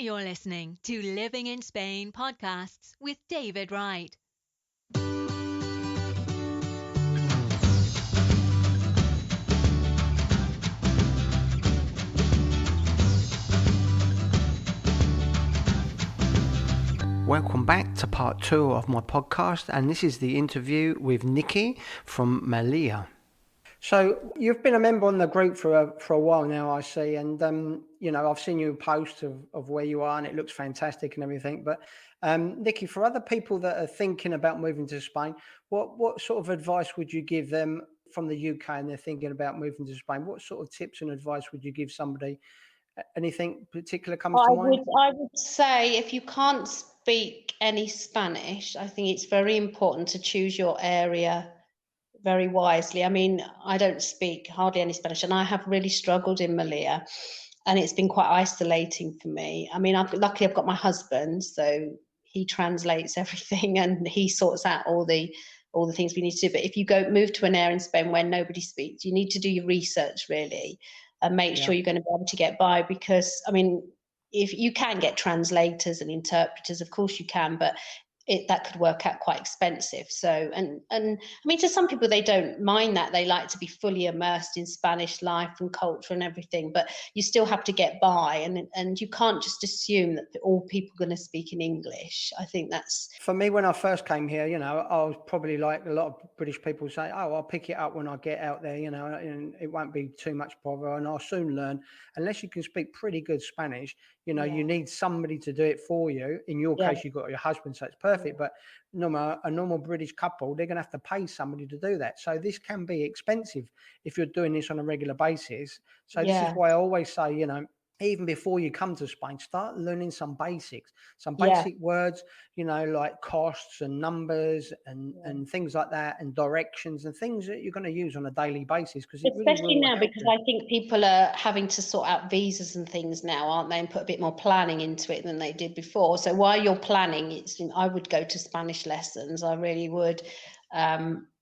You're listening to Living in Spain podcasts with David Wright. Welcome back to part 2 of my podcast, and this is the interview with Nicky from Melilla. So you've been a member on the group for a while now, I see, and I've seen you post of where you are, and it looks fantastic and everything. But Nicky, for other people that are thinking about moving to Spain, what sort of advice would you give them from the UK and they're thinking about moving to Spain? What sort of tips and advice would you give somebody? Anything particular comes to mind? I would say if you can't speak any Spanish, I think it's very important to choose your area very wisely. I mean, I don't speak hardly any Spanish, and I have really struggled in Melilla, and it's been quite isolating for me. I mean, luckily I've got my husband, so he translates everything and he sorts out all the things we need to do. But if you move to an area in Spain where nobody speaks, you need to do your research really and make sure you're going to be able to get by, because I mean, if you can get translators and interpreters, of course you can, but that could work out quite expensive. So, and I mean, to some people, they don't mind that. They like to be fully immersed in Spanish life and culture and everything, but you still have to get by, and you can't just assume that all people are going to speak in English. I think that's... For me, when I first came here, I was probably like a lot of British people say, oh, I'll pick it up when I get out there, and it won't be too much bother, and I'll soon learn. Unless you can speak pretty good Spanish, you need somebody to do it for you. In your case, you've got your husband, so it's perfect. But a normal British couple, they're going to have to pay somebody to do that. So this can be expensive if you're doing this on a regular basis. So this is why I always say, even before you come to Spain, start learning some basics, some basic words, like costs and numbers and things like that, and directions and things that you're going to use on a daily basis. Especially now, because I think people are having to sort out visas and things now, aren't they? And put a bit more planning into it than they did before. So while you're planning, I would go to Spanish lessons. I really would.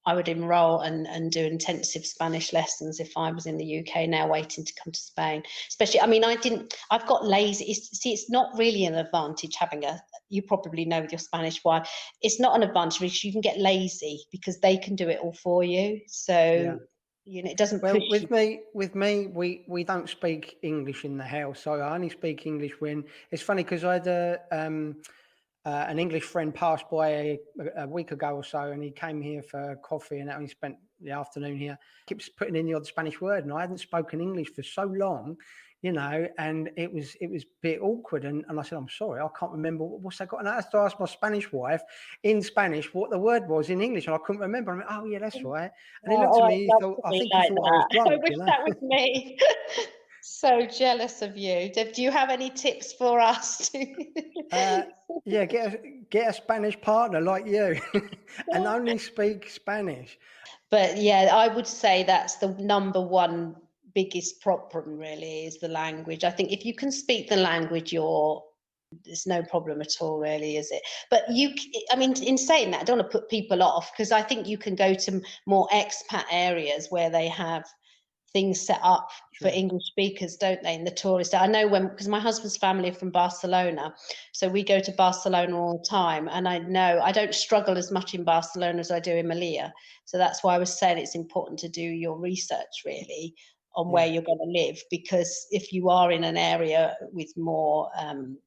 I would enroll and do intensive Spanish lessons if I was in the UK now waiting to come to Spain. Especially, I mean, I've got lazy. It's not really an advantage having you probably know with your Spanish wife, it's not an advantage because you can get lazy because they can do it all for you. So, it doesn't push you. With me, we don't speak English in the house. So I only speak English when it's funny, because I had an English friend passed by a week ago or so, and he came here for coffee, and he spent the afternoon here. Keeps putting in the odd Spanish word, and I hadn't spoken English for so long, and it was a bit awkward. And I said, I'm sorry, I can't remember what's that got. And I had to ask my Spanish wife in Spanish what the word was in English, and I couldn't remember. I went, oh yeah, that's right. And he looked at me, he thought, I think he thought I was drunk. I wish that was me. So jealous of you. Do you have any tips for us? Get a Spanish partner like you and only speak Spanish. But yeah, I would say that's the number one biggest problem really, is the language. I think if you can speak the language, there's no problem at all really, is it? But in saying that, I don't want to put people off, because I think you can go to more expat areas where they have things set up for English speakers, don't they? In the tourist, I know because my husband's family are from Barcelona, so we go to Barcelona all the time, and I know I don't struggle as much in Barcelona as I do in Melilla. So that's why I was saying it's important to do your research really on where you're going to live, because if you are in an area with more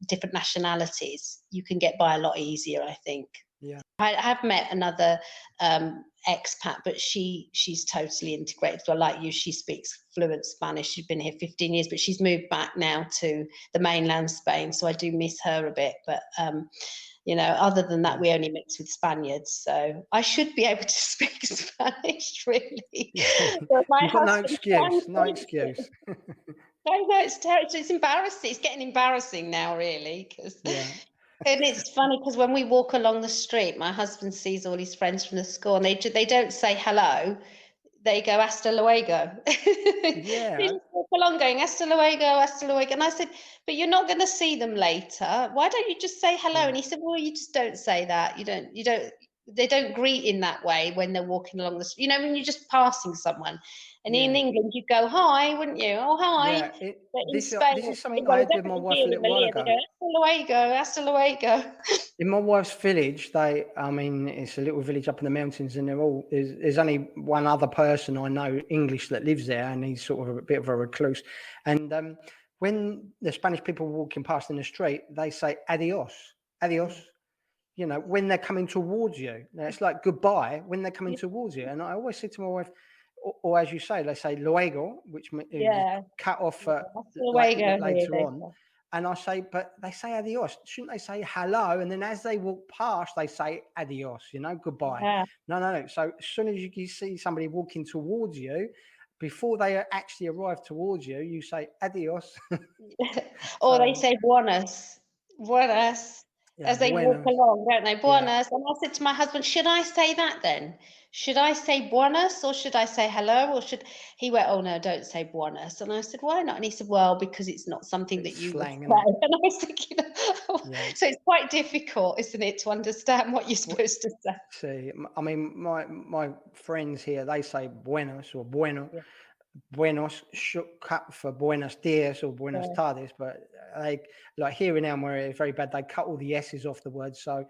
different nationalities, you can get by a lot easier, I think. Yeah, I have met another expat, but she's totally integrated. Well, like you, she speaks fluent Spanish. She's been here 15 years, but she's moved back now to the mainland Spain, so I do miss her a bit. But other than that, we only mix with Spaniards, so I should be able to speak Spanish, really. But you've got no excuse. I know, it's terrible. It's embarrassing. It's getting embarrassing now, really, because. And it's funny because when we walk along the street, my husband sees all his friends from the school, and they don't say hello. They go hasta luego. Yeah. They just walk along going hasta luego, hasta luego. And I said, but you're not going to see them later. Why don't you just say hello? And he said, well, you just don't say that. You don't. they don't greet in that way when they're walking along the street. You know, when you're just passing someone. And in England, you go, hi, wouldn't you? Oh, hi. Yeah, But in this Spain, is something I well, had with my definitely wife here a in little while Melilla, they ago. go, hasta luego. In my wife's village, I mean, it's a little village up in the mountains, and there's only one other person I know English that lives there, and he's sort of a bit of a recluse. And when the Spanish people are walking past in the street, they say adios, adios. You know, when they're coming towards you. Now, it's like goodbye when they're coming towards you. And I always say to my wife, or as you say, they say luego, which is cut off later on. And I say, but they say adios. Shouldn't they say hello? And then as they walk past, they say adios, you know, goodbye. Yeah. No. So as soon as you see somebody walking towards you, before they actually arrive towards you, you say adios. Or they say buenas. Yeah, As they buenos. walk along, don't they? Buenas. And I said to my husband, should I say that then? Should I say buenas or should I say hello? Or he went, oh no, don't say buenas. And I said, why not? And he said, well, because it's not something that you slang, would say. And I was thinking, so it's quite difficult, isn't it, to understand what you're supposed to say. See, I mean, my friends here, they say buenos or bueno. Yeah. Buenos cut for buenos dias or buenas tardes, but they like here in Elm where it's very bad, they cut all the S's off the word. So,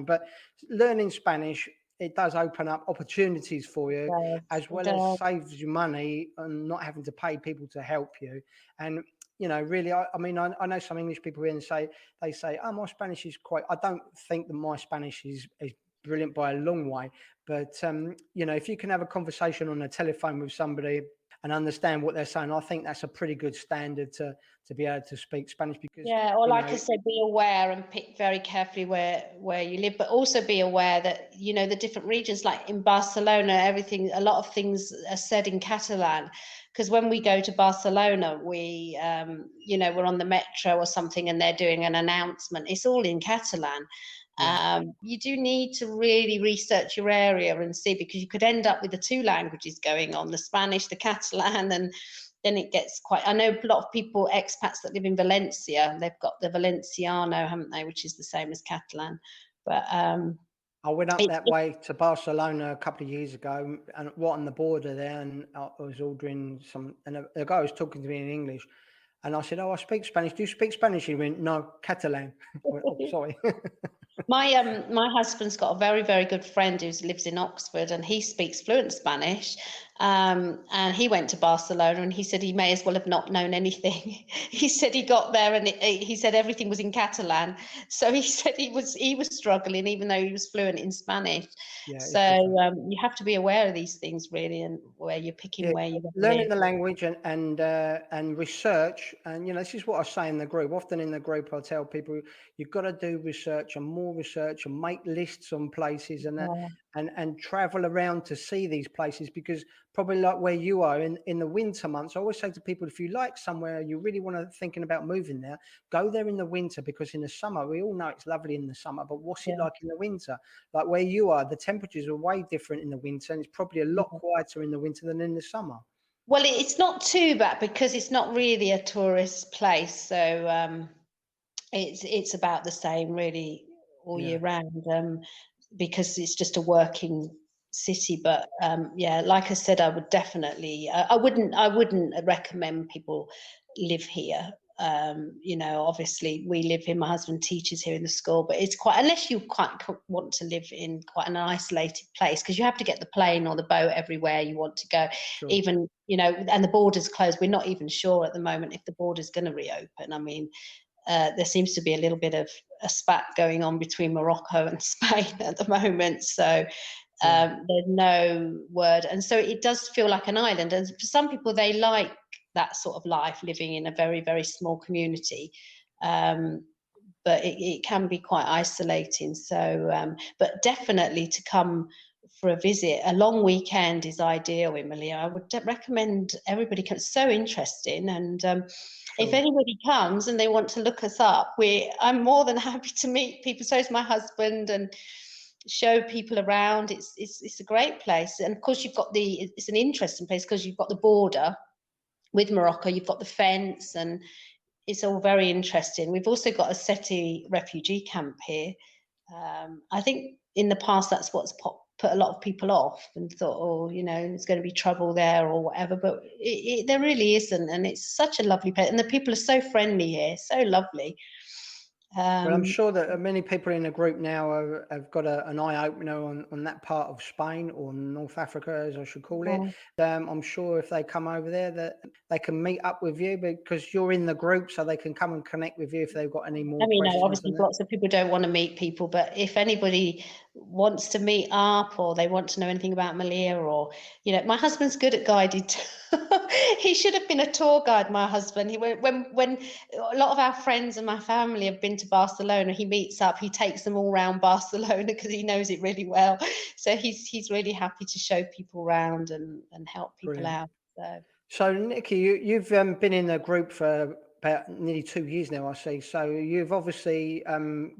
but learning Spanish, it does open up opportunities for you, as well as saves you money and not having to pay people to help you. And you know, really, I mean, I know some English people here and they say, oh, my Spanish is quite. I don't think that my Spanish is brilliant by a long way, but you know, if you can have a conversation on the telephone with somebody and understand what they're saying, I think that's a pretty good standard to be able to speak Spanish. Because or like I said, be aware and pick very carefully where you live, but also be aware that, you know, the different regions, like in Barcelona, a lot of things are said in Catalan. Because when we go to Barcelona, we, you know, we're on the metro or something and they're doing an announcement. It's all in Catalan. You do need to really research your area and see, because you could end up with the two languages going on, the Spanish, the Catalan, and then it gets quite, I know a lot of people, expats that live in Valencia, they've got the Valenciano, haven't they, which is the same as Catalan. But I went up that way to Barcelona a couple of years ago and on the border there, and I was ordering some, and the guy was talking to me in English. And I said, oh, I speak Spanish. Do you speak Spanish? He went, no, Catalan. I went, oh, sorry. My husband's got a very, very good friend who lives in Oxford, and he speaks fluent Spanish. And he went to Barcelona, and he said he may as well have not known anything. He said he got there, and he said everything was in Catalan. So he said he was struggling, even though he was fluent in Spanish. Yeah, so you have to be aware of these things, really, and where you're picking where you're learning the language and research. And you know, this is what I say in the group. Often in the group, I tell people you've got to do research and more research and make lists on places and travel around to see these places, because probably like where you are in the winter months, I always say to people, if you like somewhere, you really want to thinking about moving there, go there in the winter, because in the summer, we all know it's lovely in the summer, but what's it like in the winter? Like where you are, the temperatures are way different in the winter, and it's probably a lot quieter in the winter than in the summer. Well, it's not too bad because it's not really a tourist place, so it's about the same really all year round, because it's just a working city. But like I said, I would definitely I wouldn't recommend people live here. You know, obviously we live here, my husband teaches here in the school, but it's quite, unless you quite want to live in quite an isolated place, because you have to get the plane or the boat everywhere you want to go. Even, you know, and the border's closed. We're not even sure at the moment if the border's going to reopen. I mean, there seems to be a little bit of a spat going on between Morocco and Spain at the moment. So there's no word. And so it does feel like an island. And for some people, they like that sort of life, living in a very, very small community. But it can be quite isolating. So, but definitely to come for a visit, a long weekend is ideal in Melilla. I would recommend everybody come. It's so interesting. And if anybody comes and they want to look us up, I'm more than happy to meet people. So is my husband, and show people around. It's a great place. And of course, it's an interesting place because you've got the border with Morocco, you've got the fence, and it's all very interesting. We've also got a SETI refugee camp here. I think in the past, that's what's put a lot of people off and thought, oh, there's going to be trouble there or whatever. But there really isn't. And it's such a lovely place. And the people are so friendly here, so lovely. Well, I'm sure that many people in the group now have got an eye opener on that part of Spain, or North Africa, as I should call it. I'm sure if they come over there that they can meet up with you because you're in the group, so they can come and connect with you if they've got any more questions. Obviously lots of people don't want to meet people, but if anybody wants to meet up or they want to know anything about Melilla, or my husband's good at guided. He should have been a tour guide, my husband. He when a lot of our friends and my family have been to Barcelona, he meets up, he takes them all around Barcelona because he knows it really well. So he's really happy to show people around and help people out. So Nicky, you've been in the group for about nearly 2 years now, I see. So you've obviously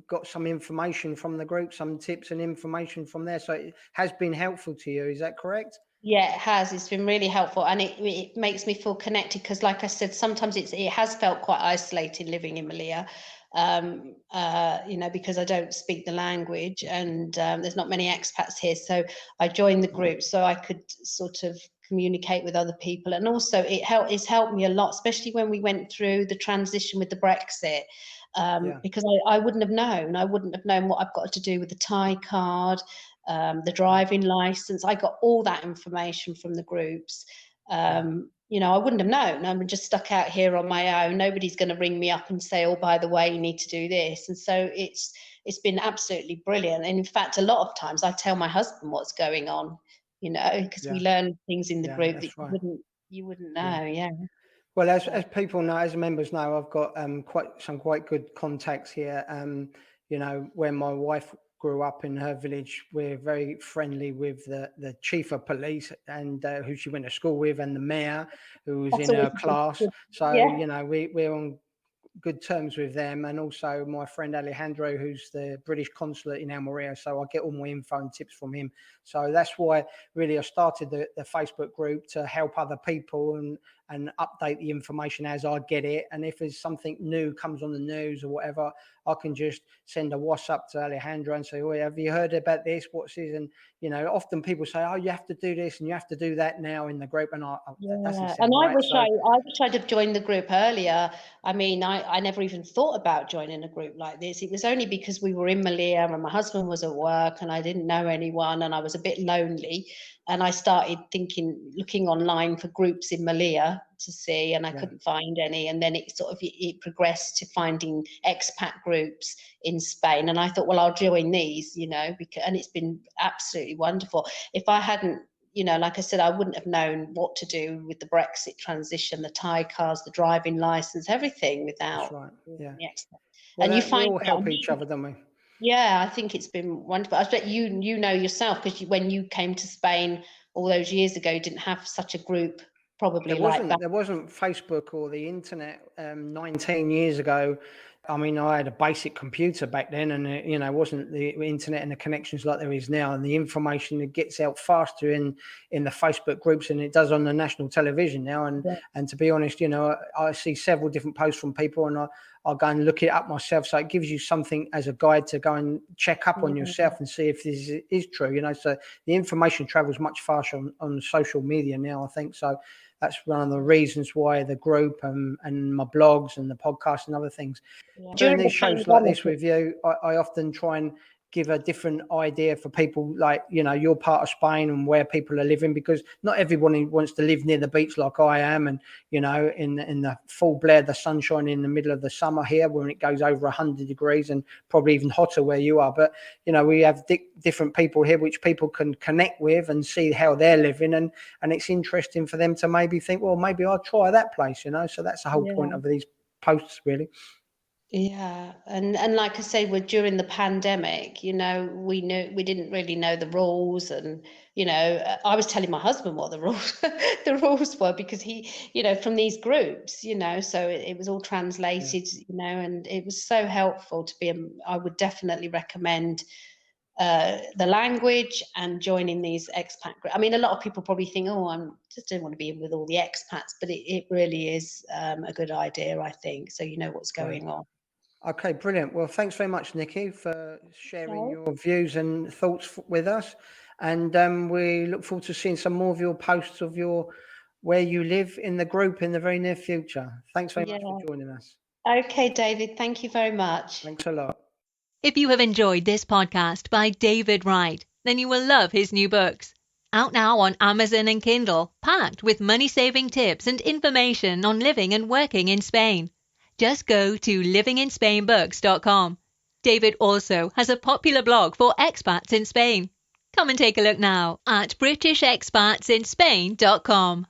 got some information from the group, some tips and information from there. So it has been helpful to you. Is that correct? Yeah, it has. It's been really helpful, and it makes me feel connected because, like I said, sometimes it has felt quite isolated living in Melilla, because I don't speak the language, and there's not many expats here. So I joined the group so I could sort of communicate with other people, and also it's helped me a lot, especially when we went through the transition with the Brexit. Because I wouldn't have known what I've got to do with the Thai card, the driving license. I got all that information from the groups. I wouldn't have known. I'm just stuck out here on my own. Nobody's going to ring me up and say, oh, by the way, you need to do this. And so it's been absolutely brilliant. And in fact, a lot of times I tell my husband what's going on, because we learn things in the group that you wouldn't know. Yeah. Well, as people know, as members know, I've got quite good contacts here. When my wife grew up in her village, we're very friendly with the chief of police and who she went to school with, and the mayor who was in her class. So we're on good terms with them, and also my friend Alejandro, who's the British consulate in Almeria. So I get all my info and tips from him. So that's why really I started the Facebook group, to help other people and update the information as I get it. And if there's something new comes on the news or whatever, I can just send a WhatsApp to Alejandro and say, oh, have you heard about this? What's this? And, often people say, oh, you have to do this and you have to do that now in the group. And I wish I'd have joined the group earlier. I mean, I never even thought about joining a group like this. It was only because we were in Melilla and my husband was at work and I didn't know anyone and I was a bit lonely. And I started looking online for groups in Melilla to see, and I couldn't find any. And then it progressed to finding expat groups in Spain. And I thought, well, I'll join these, and it's been absolutely wonderful. If I hadn't, like I said, I wouldn't have known what to do with the Brexit transition, the Thai cars, the driving license, everything without the expat. Well, and we all help each other, don't we? Yeah, I think it's been wonderful. I bet you know yourself, because when you came to Spain all those years ago, you didn't have such a group probably like that. There wasn't Facebook or the internet 19 years ago. I mean, I had a basic computer back then, and it wasn't the internet and the connections like there is now. And the information that gets out faster in the Facebook groups than it does on the national television now. And to be honest, I see several different posts from people, and I'll go and look it up myself. So it gives you something as a guide to go and check up on yourself and see if this is true. So the information travels much faster on social media now, I think. So that's one of the reasons why the group and my blogs and the podcast and other things. Doing these shows like this with you, I often try and give a different idea for people, like, your part of Spain and where people are living, because not everybody wants to live near the beach like I am, and in the full blare, the sunshine in the middle of the summer here when it goes over 100 degrees and probably even hotter where you are. But we have different people here which people can connect with and see how they're living, and it's interesting for them to maybe think, well, maybe I'll try that place. So that's the whole point of these posts, really. Yeah, and like I say, during the pandemic, we didn't really know the rules, and I was telling my husband what the rules were, because he, from these groups, so it was all translated, and it was so helpful to be. I would definitely recommend the language and joining these expat groups. I mean, a lot of people probably think, oh, I just don't want to be in with all the expats, but it really is a good idea, I think. So what's going on. Okay, brilliant. Well, thanks very much, Nicky, for sharing Okay. your views and thoughts with us. And we look forward to seeing some more of your posts of where you live in the group in the very near future. Thanks very much for Yeah. joining us. Okay, David, thank you very much. Thanks a lot. If you have enjoyed this podcast by David Wright, then you will love his new books. Out now on Amazon and Kindle, packed with money-saving tips and information on living and working in Spain. Just go to livinginspainbooks.com. David also has a popular blog for expats in Spain. Come and take a look now at britishexpatsinspain.com.